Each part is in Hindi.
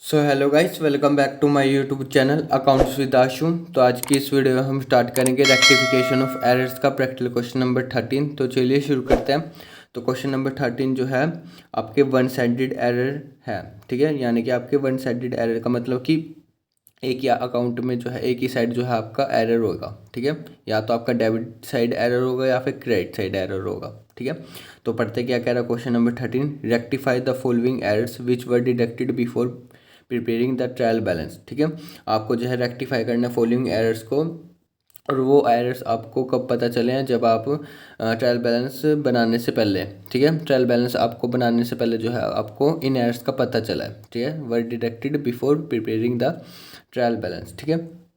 So hello guys, welcome back to my YouTube channel accounts with Ashu. तो आज की इस वीडियो में हम स्टार्ट करेंगे रेक्टिफिकेशन ऑफ एरर्स का प्रैक्टिकल क्वेश्चन नंबर 13। तो चलिए शुरू करते हैं। तो क्वेश्चन नंबर 13 जो है आपके वन साइडेड एरर है। ठीक है, यानी कि आपके वन साइडेड एरर का मतलब कि एक या अकाउंट में जो है एक ही साइड जो है आपका एरर होगा। ठीक है, या तो आपका डेबिट साइड एरर होगा या फिर क्रेडिट साइड एरर होगा। ठीक है, तो पढ़ते क्या कह रहा है question number 13। Rectify the following errors which were deducted before preparing the trial balance. ठीक है, आपको जो है रेक्टिफाई करना फॉलोइंग एरर्स को, और वो एरर्स आपको कब पता चले हैं, जब आप ट्रायल बैलेंस बनाने से पहले। ठीक है, ट्रायल बैलेंस आपको बनाने से पहले जो है आपको इन एरर्स का पता चला है। ठीक है, were detected before preparing the trial balance. ठीक है,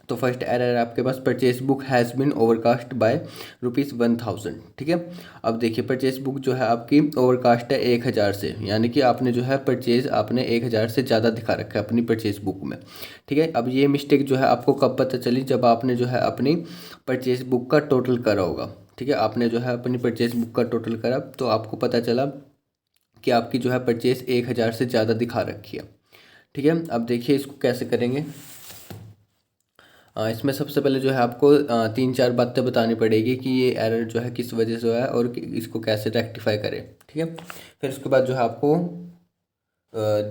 तो फर्स्ट एरर है आपके पास, purchase book has been overcast by ₹1000। ठीक है, अब देखिए परचेज बुक जो है आपकी ओवरकास्ट है 1000 से, यानी कि आपने जो है परचेज आपने 1000 से ज़्यादा दिखा रखा है अपनी परचेज बुक में। ठीक है, अब ये मिस्टेक जो है आपको कब पता चली, जब आपने जो है अपनी परचेज बुक का टोटल करा होगा। ठीक है, आपने जो है अपनी परचेज बुक का टोटल करा तो आपको पता चला कि आपकी जो है परचेज 1000 से ज़्यादा दिखा रखी है। ठीक है, अब देखिए इसको कैसे करेंगे। इसमें सबसे पहले जो है आपको तीन चार बातें बतानी पड़ेगी कि ये एरर जो है किस वजह से हुआ है और इसको कैसे रेक्टिफाई करें। ठीक है, फिर उसके बाद जो है आपको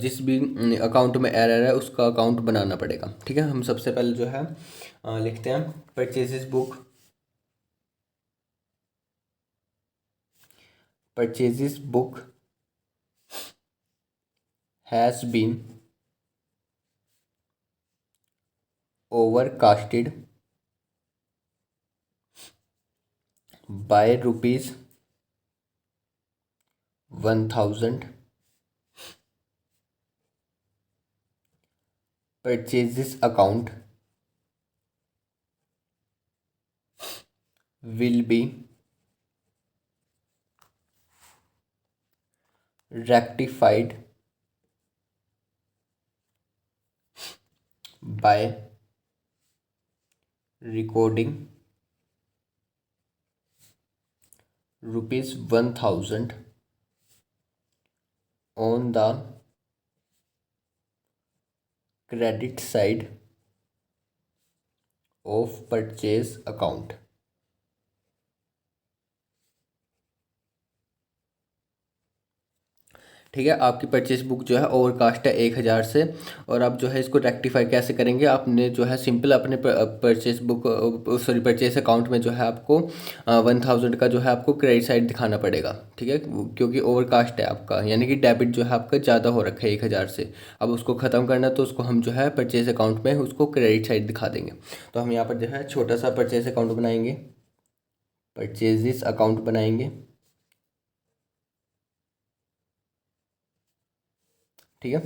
जिस भी अकाउंट में एरर है उसका अकाउंट बनाना पड़ेगा। ठीक है, हम सबसे पहले जो है लिखते हैं purchases book, purchases book has been overcasted by ₹1000। Purchases account will be rectified by recording ₹1000 on the credit side of purchase account। ठीक है, आपकी परचेस बुक जो है ओवरकास्ट है 1000 से, और आप जो है इसको रेक्टिफाई कैसे करेंगे, आपने जो है सिंपल अपने purchase book sorry purchase account में जो है आपको 1000 का जो है आपको क्रेडिट साइड दिखाना पड़ेगा। ठीक है, क्योंकि ओवरकास्ट है आपका, यानी कि डेबिट जो है आपका ज़्यादा हो रखा है 1000 से। अब उसको ख़त्म करना तो उसको हम जो है परचेस अकाउंट में उसको क्रेडिट साइड दिखा देंगे। तो हम यहाँ पर जो है छोटा सा परचेस अकाउंट बनाएंगे, परचेजिस अकाउंट बनाएंगे। ठीक है,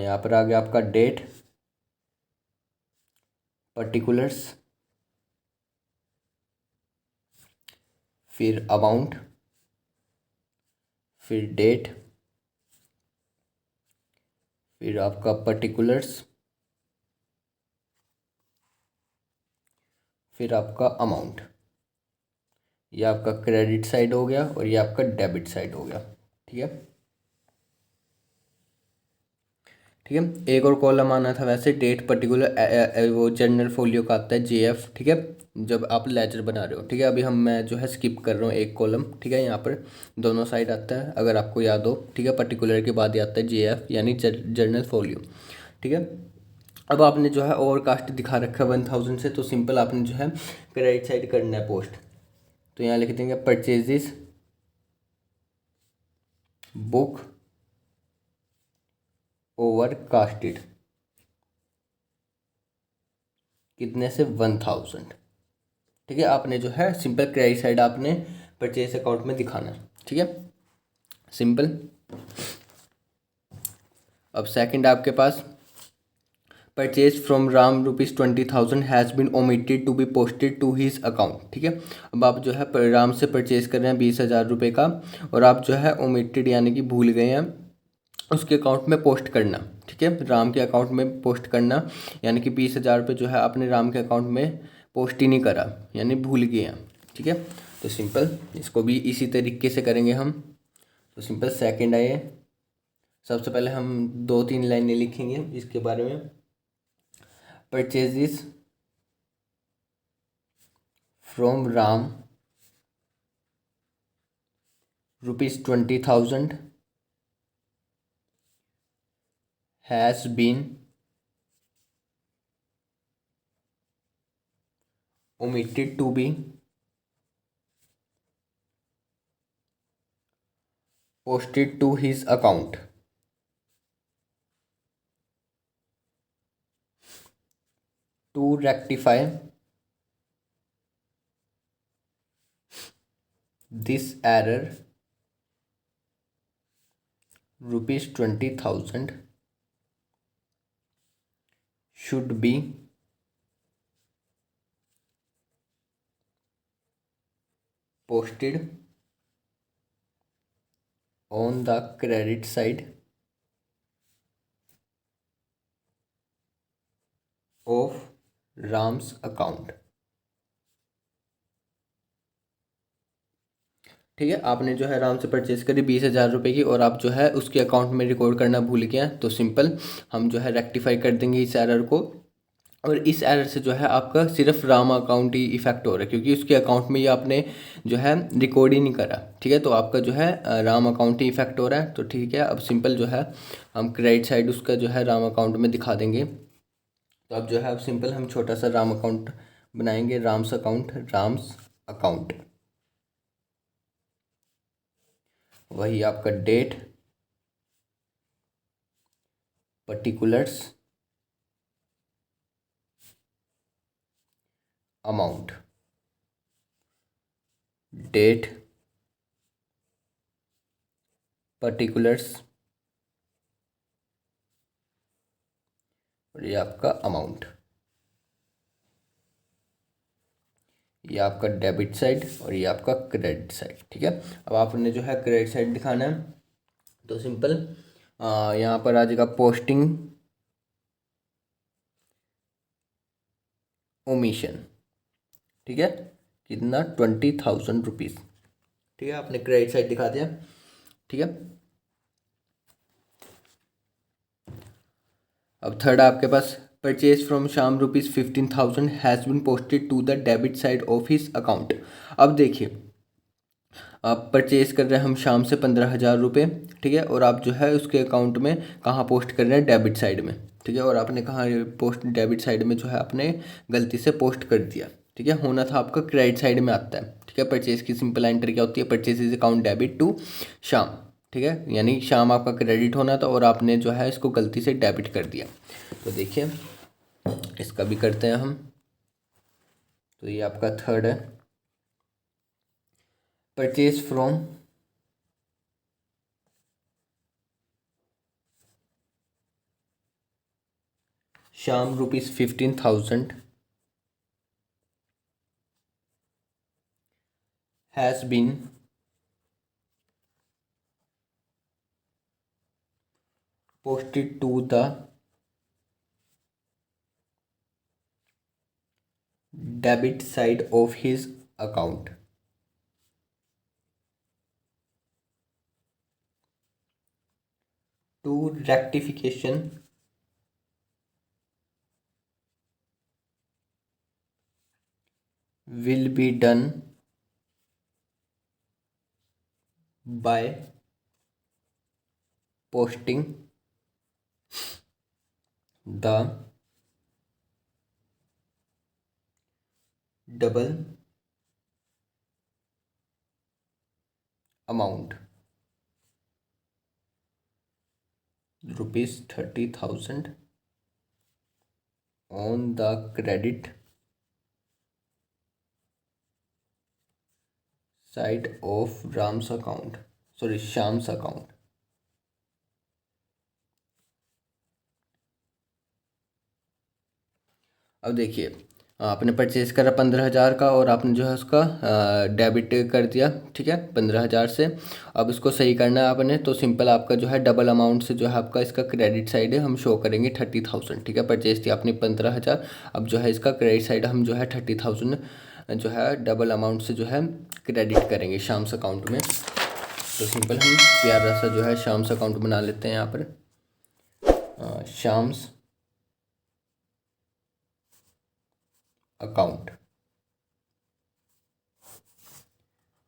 यहाँ पर आ गया आपका डेट, पर्टिकुलर्स, फिर अमाउंट, फिर डेट, फिर आपका पर्टिकुलर्स, फिर आपका अमाउंट। ये आपका क्रेडिट साइड हो गया और ये आपका डेबिट साइड हो गया। ठीक है, ठीक है, एक और कॉलम आना था वैसे, डेट पर्टिकुलर, वो जनरल फोलियो का आता है JF। ठीक है, जब आप लेजर बना रहे हो। ठीक है, अभी मैं जो है स्किप कर रहा हूँ एक कॉलम। ठीक है, यहाँ पर दोनों साइड आता है अगर आपको याद हो। ठीक है, पर्टिकुलर के बाद आता है JF यानी जनरल फोलियो। ठीक है, अब आपने जो है ओवरकास्ट दिखा रखा है 1000 से, तो सिंपल आपने जो है क्रेडिट साइड करना है पोस्ट। तो यहाँ लिख देंगे परचेजेस बुक ओवरकास्टेड, कितने से 1000। ठीक है, आपने जो है सिंपल क्रेडिट साइड आपने परचेज अकाउंट में दिखाना है। ठीक है, सिंपल। अब सेकंड आपके पास, purchase from Ram ₹20,000 has been omitted to be posted to his account. ठीक है, अब आप जो है राम से परचेज कर रहे हैं 20,000 रुपये का, और आप जो है ओमिटेड यानी कि भूल गए हैं उसके अकाउंट में पोस्ट करना। ठीक है, राम के अकाउंट में पोस्ट करना, यानी कि 20,000 रुपये जो है आपने राम के अकाउंट में पोस्ट ही नहीं करा, यानी भूल गए हैं। ठीक है, तो सिंपल इसको भी इसी तरीके से करेंगे हम। तो सिंपल सेकंड आए, सबसे पहले हम 2-3 लाइनें लिखेंगे इसके बारे में। Purchases from Ram ₹20,000 has been omitted to be posted to his account. To rectify this error, ₹20,000 should be posted on the credit side of Ram's account. ठीक है, आपने जो है राम से परचेज करी 20,000 रुपये की और आप जो है उसके अकाउंट में रिकॉर्ड करना भूल गए हैं, तो सिंपल हम जो है रेक्टिफाई कर देंगे इस एरर को। और इस एरर से जो है आपका सिर्फ राम अकाउंट ही इफेक्ट हो रहा है, क्योंकि उसके अकाउंट में ये आपने जो है रिकॉर्ड ही नहीं करा। ठीक है, तो आपका जो है राम अकाउंट ही इफेक्ट हो रहा है। तो ठीक है, अब सिंपल जो है हम क्रेडिट साइड उसका जो है राम अकाउंट में दिखा देंगे। तो अब जो है अब सिंपल हम छोटा सा राम अकाउंट बनाएंगे, राम्स अकाउंट। वही आपका date, particulars, amount. Date, particulars और ये आपका अमाउंट। ये आपका डेबिट साइड और ये आपका क्रेडिट साइड। ठीक है, अब आपने जो है क्रेडिट साइड दिखाना है, तो सिंपल यहाँ पर आ जाएगा पोस्टिंग ओमिशन। ठीक है, कितना? 20,000 रुपीज़। ठीक है, आपने क्रेडिट साइड दिखा दिया। ठीक है, अब थर्ड आपके पास purchase from Shyam ₹15,000 has been posted to the debit side of his account. अब देखिए, आप परचेज कर रहे हैं हम शाम से 15,000 रुपये। ठीक है, और आप जो है उसके अकाउंट में कहाँ पोस्ट कर रहे हैं? डेबिट साइड में। ठीक है, और आपने कहाँ पोस्ट? डेबिट साइड में जो है आपने गलती से पोस्ट कर दिया। ठीक है, होना था आपका क्रेडिट साइड में आता है। ठीक है, परचेज की सिंपल एंटर क्या होती है? Purchase is account debit to Sham. ठीक है, यानी शाम आपका क्रेडिट होना था और आपने जो है इसको गलती से डेबिट कर दिया। तो देखिए इसका भी करते हैं हम। तो ये आपका थर्ड है, purchase from Shyam ₹15,000 has been posted to the debit side of his account. To rectification will be done by posting the double amount ₹30,000 on the credit side of Shyam's account. अब देखिए, आपने परचेज करा 15,000 का और आपने जो है उसका डेबिट कर दिया। ठीक है, 15,000 से। अब इसको सही करना है आपने, तो सिंपल आपका जो है डबल अमाउंट से जो है आपका इसका क्रेडिट साइड है हम शो करेंगे 30,000। ठीक है, परचेज थी आपने 15,000, अब जो है इसका क्रेडिट साइड हम जो है 30,000 जो है डबल अमाउंट से जो है क्रेडिट करेंगे शाम्स अकाउंट में। तो सिंपल हम प्यारा सा जो है शाम्स अकाउंट बना लेते हैं यहाँ पर। Shyam's account,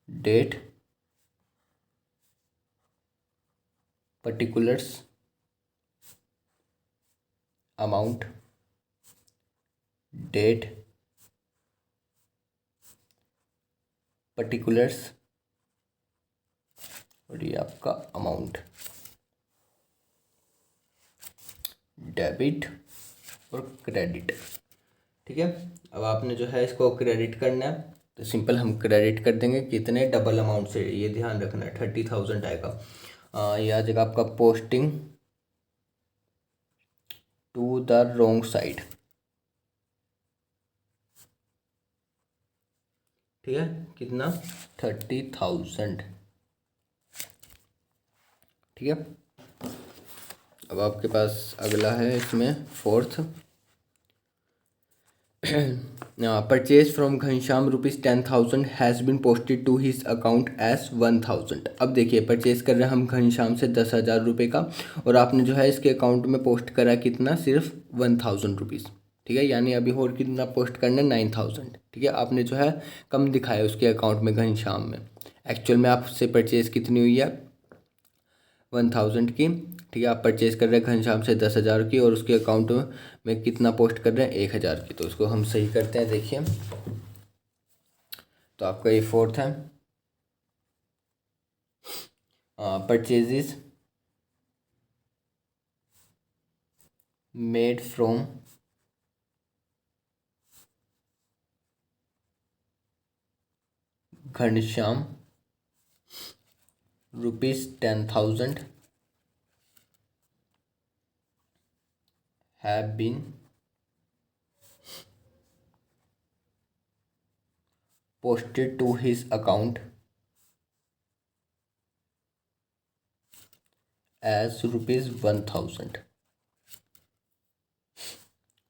date, particulars, amount, date, particulars और ये आपका अमाउंट, डेबिट और क्रेडिट। ठीक है, अब आपने जो है इसको क्रेडिट करना है, तो सिंपल हम क्रेडिट कर देंगे। कितने? डबल अमाउंट से, ये ध्यान रखना है, 30,000 आएगा। ये आ जाएगा आपका posting to the wrong side. ठीक है, कितना? 30,000। ठीक है, अब आपके पास अगला है इसमें fourth. Purchase from Ghanshyam ₹10,000 has been posted to his account as 1,000। अब देखिए, परचेज कर रहे हैं हम घनश्याम से 10,000 रुपये का, और आपने जो है इसके अकाउंट में पोस्ट करा कितना? सिर्फ 1,000 रुपीज़। ठीक है, यानी अभी और कितना पोस्ट करना है? 9,000। ठीक है, आपने जो है कम दिखाया उसके अकाउंट में घनश्याम में। एक्चुअल में आपसे परचेज कितनी हुई है? 1,000 की। ठीक है, आप परचेज कर रहे हैं घनश्याम से 10,000 की, और उसके अकाउंट में कितना पोस्ट कर रहे हैं? 1,000 की। तो इसको हम सही करते हैं, देखिए। तो आपका ये फोर्थ है। Purchases made from Ghanshyam ₹10,000 have been posted to his account as ₹1,000।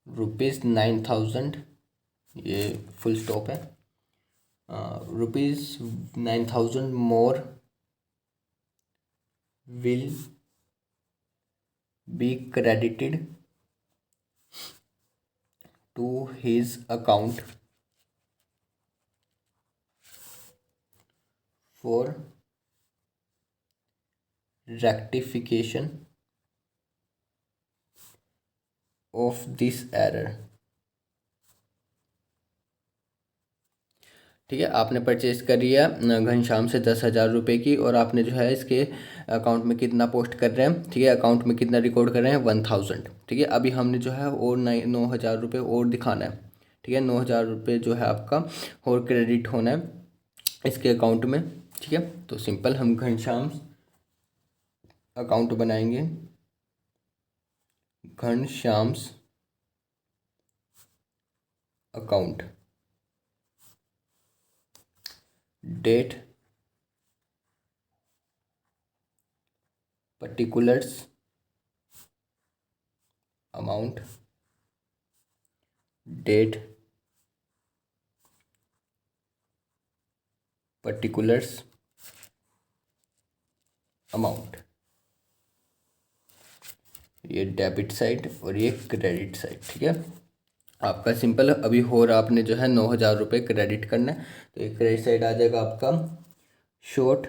₹9,000, ये फुल स्टॉप है। ₹9,000 more will be credited to his account for rectification of this error। ठीक है, आपने परचेज करी है घनश्याम से 10,000 रुपये की, और आपने जो है इसके अकाउंट में कितना पोस्ट कर रहे हैं? ठीक है, अकाउंट में कितना रिकॉर्ड कर रहे हैं? 1,000। ठीक है, अभी हमने जो है और 9,000 रुपये और दिखाना है। ठीक है, 9,000 रुपये जो है आपका और क्रेडिट होना है इसके अकाउंट में। ठीक है, तो सिंपल हम घनश्याम अकाउंट बनाएंगे। Ghanshyam's account, date, particulars, amount, date, particulars, amount, ये डेबिट साइड और ये क्रेडिट साइड। ठीक है, आपका सिंपल अभी और आपने जो है 9,000 रुपये क्रेडिट करना है, तो ये क्रेडिट साइड आ जाएगा आपका short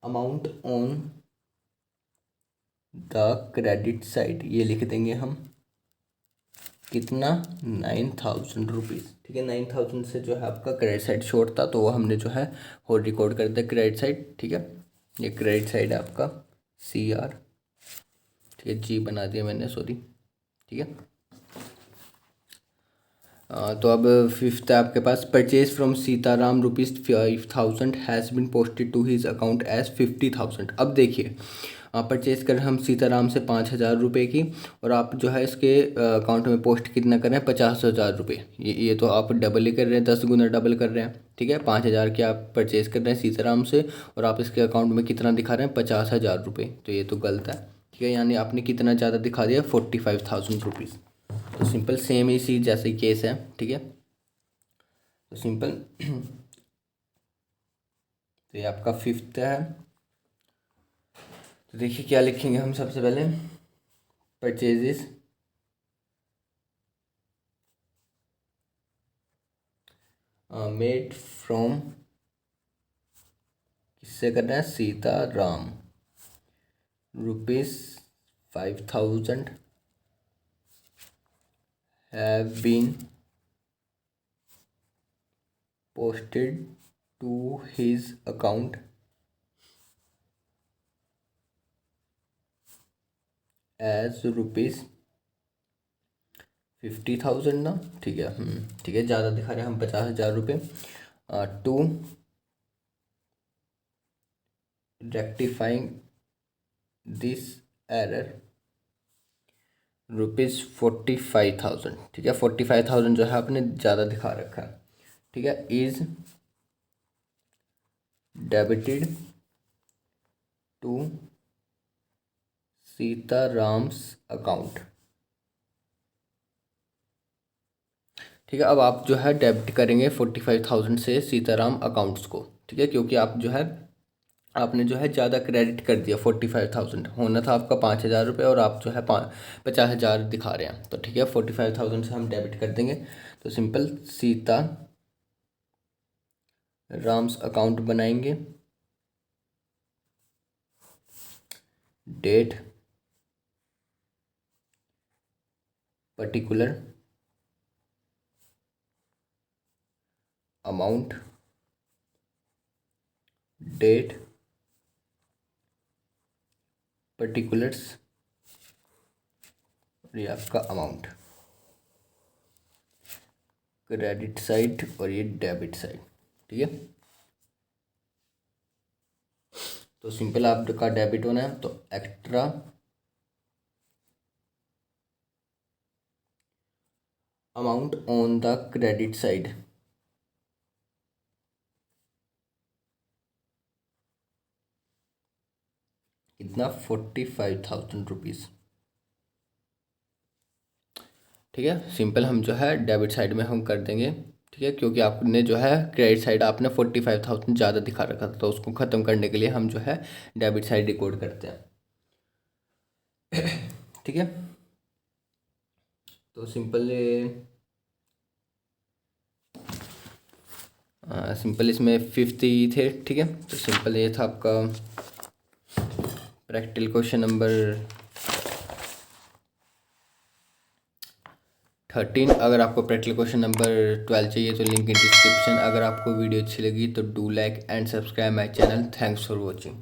amount on the credit side, ये लिख देंगे हम कितना? 9,000 रुपीज़। ठीक है, 9,000 से जो है आपका क्रेडिट साइड शॉर्ट था, तो वो हमने जो है और रिकॉर्ड कर दिया क्रेडिट साइड। ठीक है, ये क्रेडिट साइड है आपका CR। ठीक है, G बना दिया मैंने, सॉरी। ठीक है, तो अब फिफ्थ है आपके पास। Purchase from Sitaram ₹5,000 has been posted to his account as 50,000। अब देखिए, परचेज कर हम सीताराम से 5,000 रुपये की, और आप जो है इसके अकाउंट में पोस्ट कितना कर रहे हैं? 50,000 रुपये। ये तो आप डबल ही कर रहे हैं, 10 गुना डबल कर रहे हैं। ठीक है, 5,000 के आप परचेज कर रहे हैं सीताराम से, और आप इसके अकाउंट में कितना दिखा रहे हैं? 50,000 रुपये। तो ये तो गलत है। ठीक है, यानी आपने कितना ज़्यादा दिखा दिया? 45,000 रुपीज़। तो सिंपल सेम इसी जैसे केस है। ठीक है, तो सिंपल तो ये आपका फिफ्थ है। तो देखिए क्या लिखेंगे हम सबसे पहले, परचेजेस मेड फ्रॉम, किससे करना है, Sitaram, ₹5,000 have been posted to his account as ₹50,000 ना, ठीक है, ठीक है, ज़्यादा दिखा रहे हैं हम, 50,000 टू रेक्टिफाइंग दिस एरर ₹45,000, ठीक है, 45,000 जो है आपने ज़्यादा दिखा रखा है, ठीक है, is debited to Sitaram's account, ठीक है। अब आप जो है डेबिट करेंगे 45,000 से सीताराम अकाउंट्स को, ठीक है, क्योंकि आप जो है आपने जो है ज़्यादा क्रेडिट कर दिया, 45,000 होना था आपका 5,000 और आप जो है 50,000 दिखा रहे हैं, तो ठीक है 45,000 से हम डेबिट कर देंगे। तो सिंपल सीता राम्स अकाउंट बनाएंगे, date particular amount, date particulars, और ये आपका अमाउंट, क्रेडिट साइड और ये डेबिट साइड, ठीक है। तो सिंपल आपका डेबिट होना है, तो extra amount on the credit side, कितना, ₹45,000, ठीक है। सिंपल हम जो है डेबिट साइड में हम कर देंगे, ठीक है, क्योंकि आपने जो है क्रेडिट साइड आपने 45,000 ज़्यादा दिखा रखा था, तो उसको ख़त्म करने के लिए हम जो है डेबिट साइड रिकॉर्ड करते हैं, ठीक है। तो सिंपल इसमें फिफ्थ ही थे, ठीक है। तो सिंपल ये था आपका प्रैक्टिकल क्वेश्चन नंबर 13। अगर आपको प्रैक्टिकल क्वेश्चन नंबर 12 चाहिए तो लिंक इन डिस्क्रिप्शन। अगर आपको वीडियो अच्छी लगी तो do like and subscribe my channel. Thanks for watching.